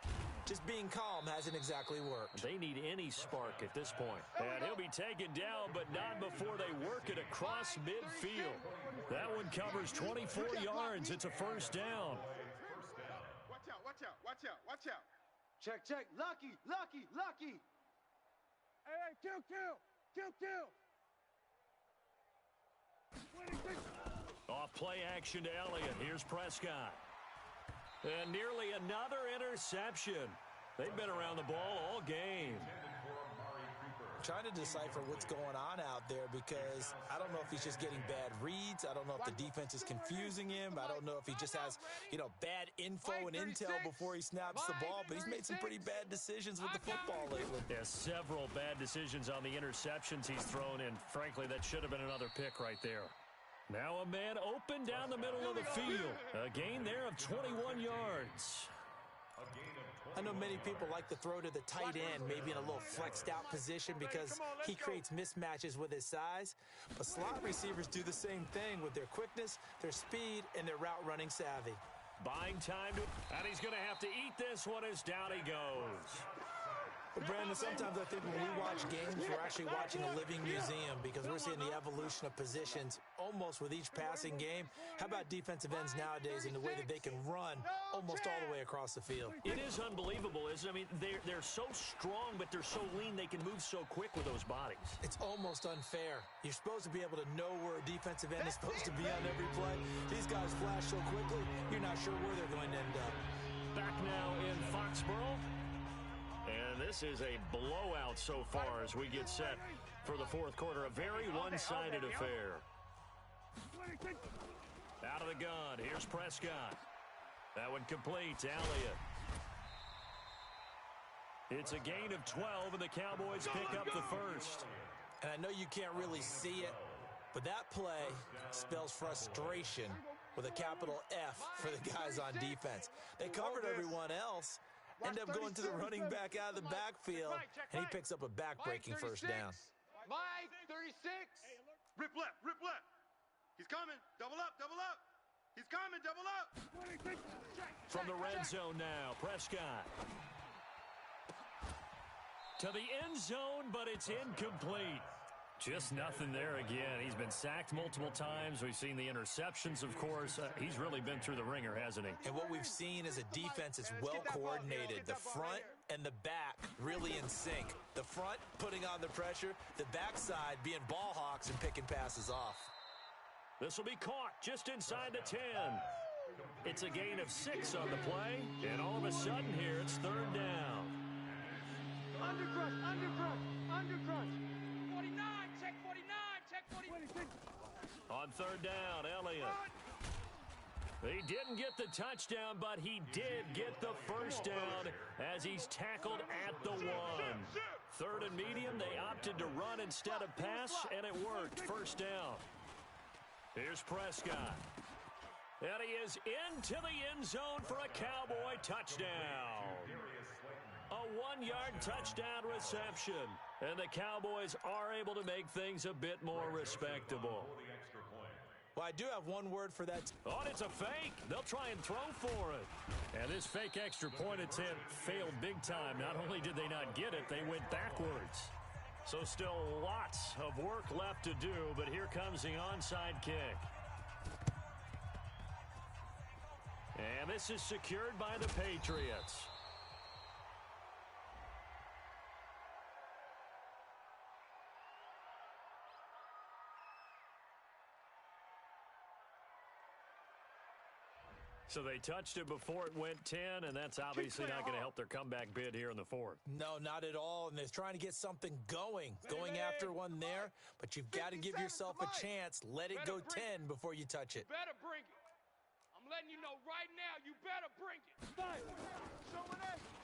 just being calm hasn't exactly worked. They need any spark at this point. And he'll be taken down, but not before they work it across midfield. That one covers 24 yards. It's a first down. Watch out, watch out, watch out, watch out. Check, check. Lucky, lucky, lucky. Hey, kill. Off play action to Elliott. Here's Prescott. And nearly another interception. They've been around the ball all game. Trying to decipher what's going on out there because I don't know if he's just getting bad reads. I don't know if the defense is confusing him. I don't know if he just has, bad info and intel before he snaps the ball. But he's made some pretty bad decisions with the football lately. Yeah, several bad decisions on the interceptions he's thrown in. Frankly, that should have been another pick right there. Now a man open down the middle of the field. A gain there of 21 yards. I know many people like to throw to the tight end, maybe in a little flexed out position because he creates mismatches with his size. But slot receivers do the same thing with their quickness, their speed, and their route running savvy. Buying time, and he's going to have to eat this one as down he goes. But Brandon, sometimes I think when we watch games, we're actually watching a living museum because we're seeing the evolution of positions almost with each passing game. How about defensive ends nowadays and the way that they can run almost all the way across the field? It is unbelievable, isn't it? I mean, they're so strong, but they're so lean, they can move so quick with those bodies. It's almost unfair. You're supposed to be able to know where a defensive end is supposed to be on every play. These guys flash so quickly, you're not sure where they're going to end up. Back now in Foxborough. And this is a blowout so far as we get set for the fourth quarter. A very one-sided affair. Out of the gun. Here's Prescott. That one complete to Elliott. It's a gain of 12, and the Cowboys pick up the first. And I know you can't really see it, but that play spells frustration with a capital F for the guys on defense. They covered everyone else. End up going to the running back out of the backfield, and he picks up a back-breaking first down. Mike, 36. Rip left, rip left. He's coming. Double up, double up. He's coming, double up. From the red zone now, Prescott. To the end zone, but it's incomplete. Just nothing there again. He's been sacked multiple times. We've seen the interceptions, of course. He's really been through the ringer, hasn't he? And what we've seen is a defense that's well coordinated. The front and the back really in sync. The front putting on the pressure, the backside being ball hawks and picking passes off. This will be caught just inside the 10. It's a gain of 6 on the play, and all of a sudden here it's third down. Undercrush. 49, check 49. On third down, Elliott. He didn't get the touchdown, but he did get the first down as he's tackled at the 1. Third and medium, they opted to run instead of pass, and it worked. First down. Here's Prescott. And he is into the end zone for a Cowboy touchdown. A 1-yard touchdown reception. And the Cowboys are able to make things a bit more respectable. Well, I do have one word for that. Oh, it's a fake. They'll try and throw for it. And this fake extra point attempt failed big time. Not only did they not get it, they went backwards. So still lots of work left to do, but here comes the onside kick. And this is secured by the Patriots. So they touched it before it went 10, and that's obviously not going to help their comeback bid here in the fourth. No, not at all, and they're trying to get something going after one there, but you've got to give yourself a chance. Let it go 10 before you touch it. Better bring it. I'm letting you know right now, you better bring it.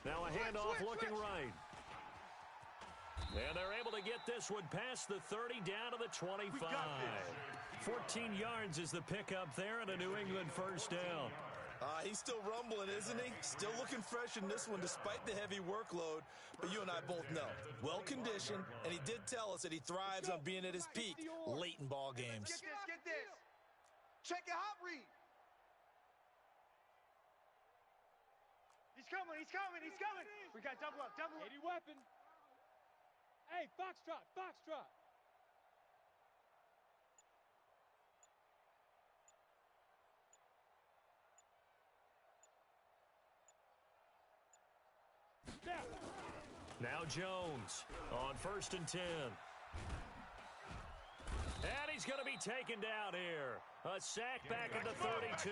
Now a handoff looking right. And they're able to get this one past the 30 down to the 25. 14 yards is the pickup there and a New England first down. He's still rumbling, isn't he? Still looking fresh in this one despite the heavy workload. But you and I both know, well-conditioned, and he did tell us that he thrives on being at his peak late in ball games. Get this. Check your hot read. He's coming. We got double up. 80 weapon. Hey, Foxtrot. Now Jones on 1st and 10. And he's going to be taken down here. A sack back at the 32.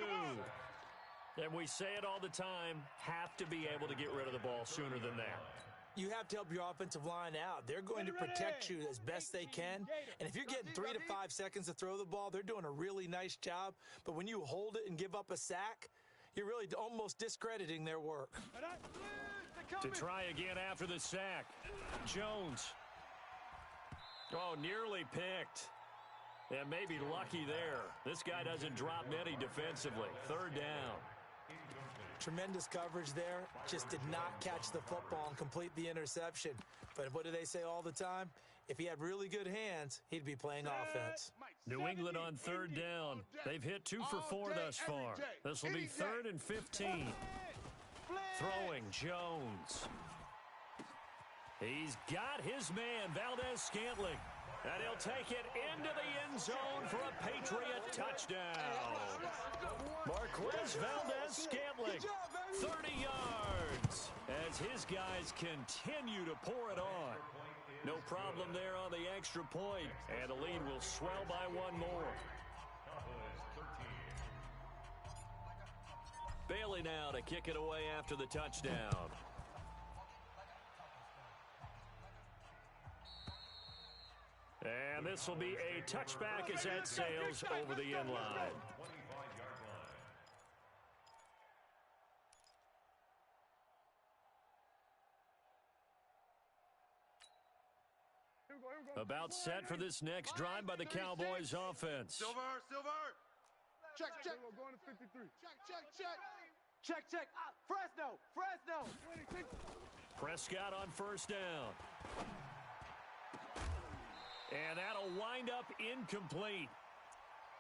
And we say it all the time, have to be able to get rid of the ball sooner than that. You have to help your offensive line out. They're going to protect you as best they can. And if you're getting 3 to 5 seconds to throw the ball, they're doing a really nice job. But when you hold it and give up a sack, you're really almost discrediting their work. To try again after the sack. Jones. Oh, nearly picked. And maybe lucky there. This guy doesn't drop many defensively. 3rd down. Tremendous coverage there. Just did not catch the football and complete the interception. But what do they say all the time? If he had really good hands, he'd be playing offense. New England on 3rd down. They've hit 2 for 4 thus far. This will be 3rd and 15. Throwing Jones. He's got his man, Valdez-Scantling. And he'll take it into the end zone for a Patriot touchdown. Marquez Valdez-Scantling, 30 yards, as his guys continue to pour it on. No problem there on the extra point, and the lead will swell by 1 more. Bailey now to kick it away after the touchdown. And this will be a touchback as that sails over the end line. About set for this next drive by the Cowboys offense. Silver. Check. Going to 53. Check. Fresno. Prescott on 1st down. And that'll wind up incomplete.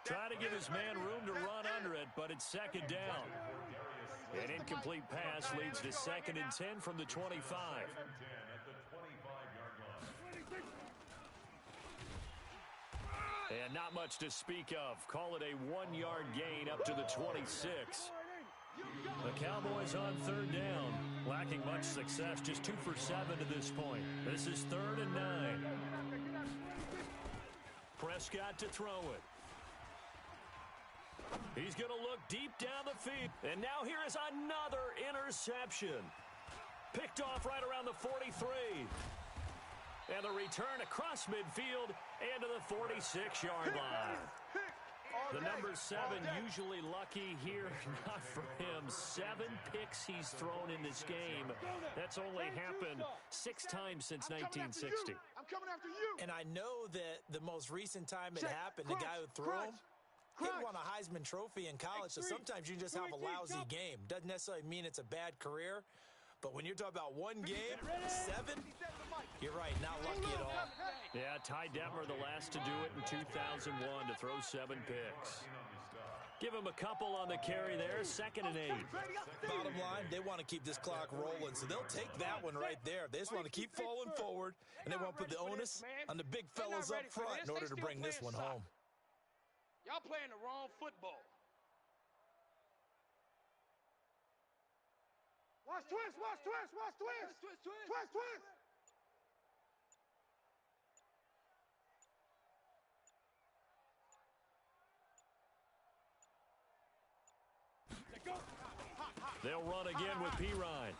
Trying to give his man room to run under it, but it's 2nd down. An incomplete pass leads to 2nd and 10 from the 25. And not much to speak of. Call it a 1-yard gain up to the 26. The Cowboys on 3rd down. Lacking much success, just 2 for 7 to this point. This is 3rd and 9. Prescott to throw it. He's going to look deep down the field. And now here is another interception. Picked off right around the 43. And the return across midfield and to the 46-yard line. The number 7 usually lucky here. Not for him. 7 picks he's thrown in this game. That's only happened 6 times since 1960. I'm coming after you. And I know that the most recent time it happened, the guy who threw him, he won a Heisman Trophy in college, so sometimes you just have a lousy game. Doesn't necessarily mean it's a bad career, but when you're talking about 1 game, 7, you're right, not lucky at all. Yeah, Ty Detmer, the last to do it in 2001 to throw 7 picks. Give him a couple on the carry there, 2nd and 8. Bottom line, they want to keep this clock rolling, so they'll take that one right there. They just want to keep falling forward, and they want to put the onus on the big fellas up front in order to bring this one home. Y'all playing the wrong football. Watch twist. Go. They'll run again with Pirine.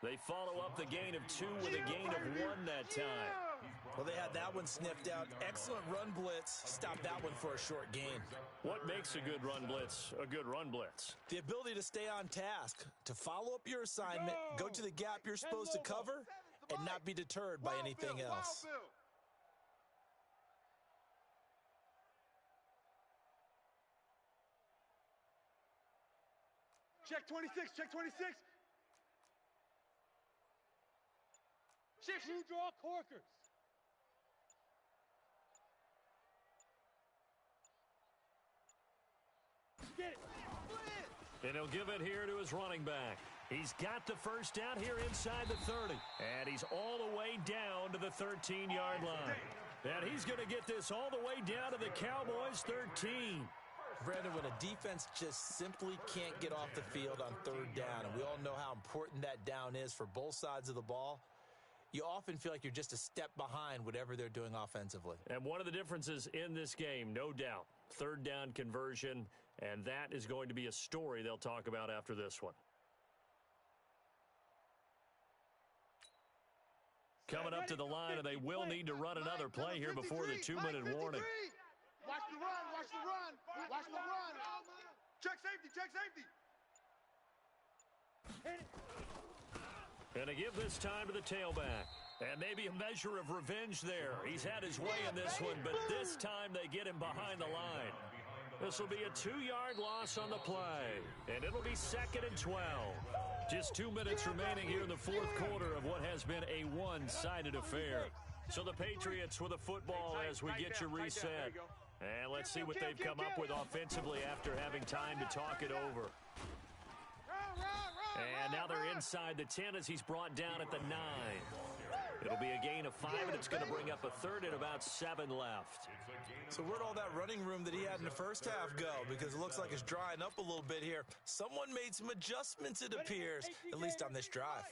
They follow up the gain of 2 with a gain of 1 that time. Well, they had that one sniffed out. Excellent run blitz. Stopped that one for a short gain. What makes a good run blitz a good run blitz? The ability to stay on task, to follow up your assignment, go to the gap you're supposed to cover, and not be deterred by anything else. Check 26, check 26. Shift, you draw corkers. Get it. And he'll give it here to his running back. He's got the first down here inside the 30. And he's all the way down to the 13-yard line. And he's going to get this all the way down to the Cowboys' 13. Brandon, when a defense just simply can't get off the field on third down, and we all know how important that down is for both sides of the ball, you often feel like you're just a step behind whatever they're doing offensively. And one of the differences in this game, no doubt, third down conversion, and that is going to be a story they'll talk about after this one. Coming up to the line, and they will need to run another play here before the 2-minute warning. Watch the run, watch the run, watch the run. Check safety, check safety. And to give this time to the tailback. And maybe a measure of revenge there. He's had his way in this one, but this time they get him behind the line. This will be a 2-yard loss on the play. And it'll be 2nd and 12. Just 2 minutes remaining here in the fourth quarter of what has been a one-sided affair. So the Patriots with a football as we get you reset. And let's see what they've come up with offensively after having time to talk it over. And now they're inside the 10 as he's brought down at the 9. It'll be a gain of 5, and it's going to bring up a third and about 7 left. So where'd all that running room that he had in the first half go? Because it looks like it's drying up a little bit here. Someone made some adjustments, it appears, at least on this drive.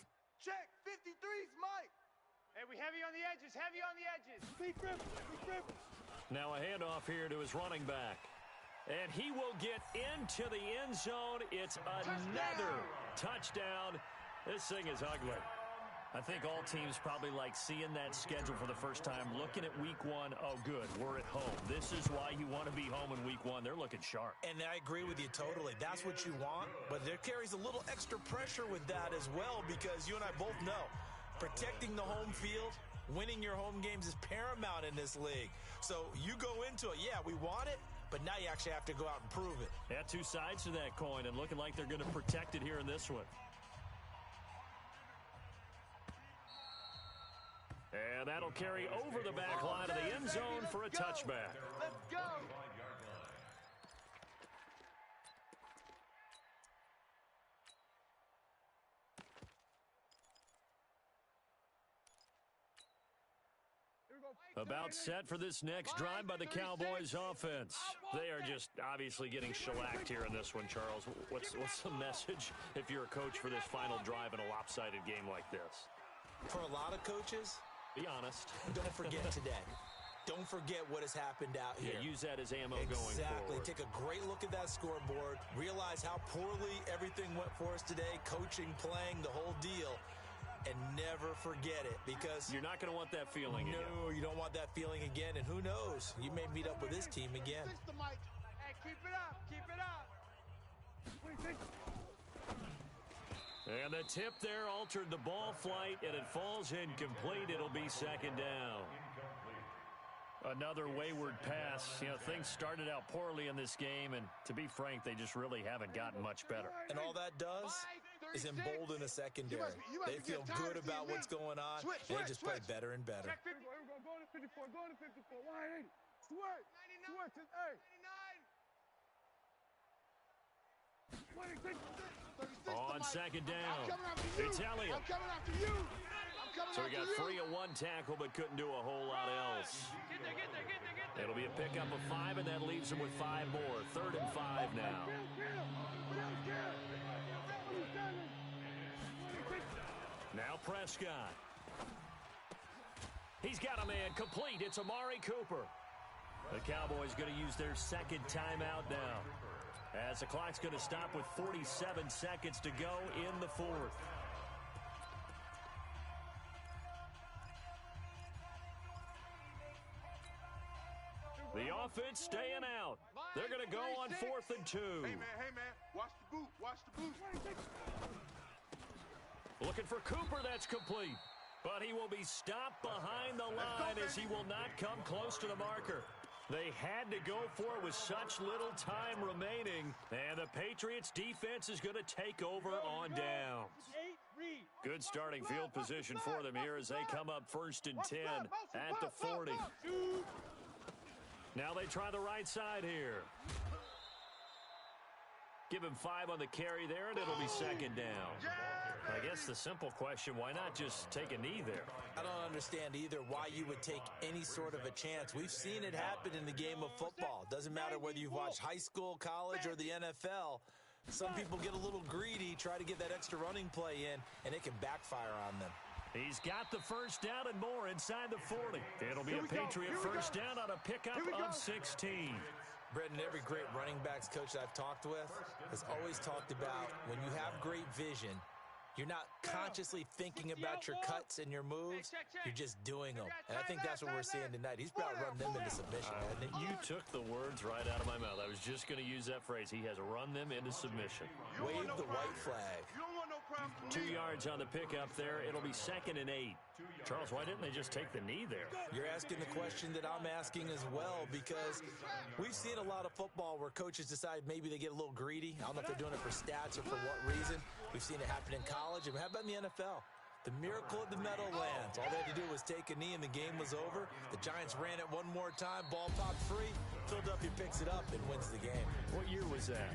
Check 53's Mike. Hey, we heavy on the edges, heavy on the edges. Be crippled. Now a handoff here to his running back. And he will get into the end zone. It's another touchdown. This thing is ugly. I think all teams probably like seeing that schedule for the first time, looking at week 1. Oh, good, we're at home. This is why you want to be home in week 1. They're looking sharp. And I agree with you totally. That's what you want. But there carries a little extra pressure with that as well, because you and I both know protecting the home field, winning your home games is paramount in this league. So you go into it, yeah, we want it, but now you actually have to go out and prove it. Yeah, 2 sides to that coin, and looking like they're going to protect it here in this one. And that'll carry over the back line of the end zone for a touchback. Let's go. About set for this next drive by the Cowboys offense. They are just obviously getting shellacked here in this one, Charles. What's the message if you're a coach for this final drive in a lopsided game like this? For a lot of coaches, be honest. Don't forget today. Don't forget what has happened out here. Yeah, use that as ammo going forward. Exactly. Take a great look at that scoreboard. Realize how poorly everything went for us today. Coaching, playing, the whole deal. And never forget it, because you're not going to want that feeling again. No, you don't want that feeling again. And who knows? You may meet up with this team again. Hey, keep it up. Keep it up. And the tip there altered the ball flight, and it falls incomplete. It'll be 2nd down. Another wayward pass. You know, things started out poorly in this game, and to be frank, they just really haven't gotten much better. And all that does is embolden a secondary. They feel good about what's going on, and they just play better and better. Go to 54, go to 54. 180. Switch. 99. On 2nd down, it's Elliott. I'm coming after you. So he got free of 1 tackle, but couldn't do a whole lot else. Get there. It'll be a pickup of 5, and that leaves him with 5 more. 3rd and 5 now. Now Prescott. He's got a man complete. It's Amari Cooper. The Cowboys going to use their 2nd timeout now. as the clock's going to stop with 47 seconds to go in the fourth. The offense staying out. They're going to go on 4th and 2. Hey, man, watch the boot, watch the boot. Looking for Cooper, that's complete. But he will be stopped behind the line as he will not come close to the marker. They had to go for it with such little time remaining. And the Patriots defense is going to take over on downs. Good starting field position for them here as they come up 1st and 10 at the 40. Now they try the right side here. Give him 5 on the carry there, and it'll be 2nd down. I guess the simple question, why not just take a knee there? I don't understand either why you would take any sort of a chance. We've seen it happen in the game of football. Doesn't matter whether you've watched high school, college, or the NFL. Some people get a little greedy, try to get that extra running play in, and it can backfire on them. He's got the first down and more inside the 40. It'll be a Patriot first down on a pickup of 16. Brendan, every great running backs coach that I've talked with has always talked about when you have great vision, you're not consciously thinking about your cuts and your moves. You're just doing them. And I think that's what we're seeing tonight. He's about to run them into submission, hasn't he? You took the words right out of my mouth. I was just going to use that phrase. He has run them into submission. Wave the white flag. You don't want no problems from 2 me. yards on the pickup there. It'll be 2nd and 8. Charles, why didn't they just take the knee there? You're asking the question that I'm asking as well, because we've seen a lot of football where coaches decide maybe they get a little greedy. I don't know if they're doing it for stats or for what reason. We've seen it happen in college, and how about in the NFL? The miracle of the Meadowlands. All they had to do was take a knee, and the game was over. The Giants ran it one more time. Ball popped free. Philadelphia picks it up and wins the game. What year was that?